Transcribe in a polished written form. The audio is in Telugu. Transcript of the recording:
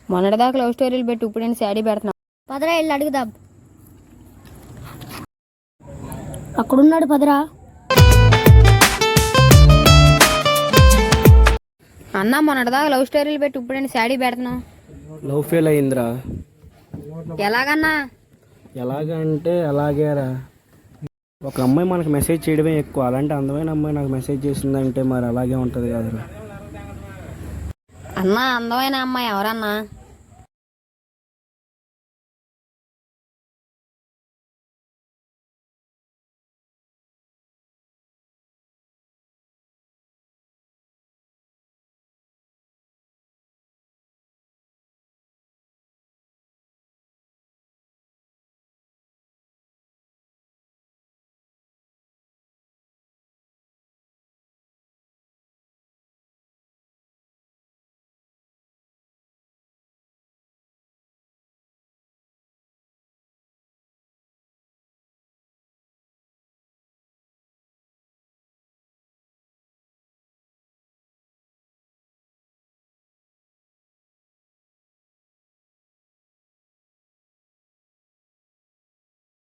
మొన్నటిదాకా లవ్ స్టోరీలు పెట్టి ఇప్పుడు నేను శాడీ పెడుతున్నా. పదరా వెళ్ళి అడుగుదాం. అక్కడున్నాడు పదరా. అన్నా మొన్నటిదాకా లవ్ స్టోరీలు పెట్టి ఇప్పుడు నేను శాడీ పెడుతున్నా. లవ్ ఫెయిల్ అయిందిరా. ఎలాగన్నా? ఎలాగంటే అలాగేరా. ఒక అమ్మాయి మనకు మెసేజ్ చేయడమే ఎక్కువ, అలాంటి అందమైన అమ్మాయి నాకు మెసేజ్ చేసిందంటే మరి అలాగే ఉంటుంది కదరా. అన్నా అందమైన అమ్మాయి ఎవరన్నా?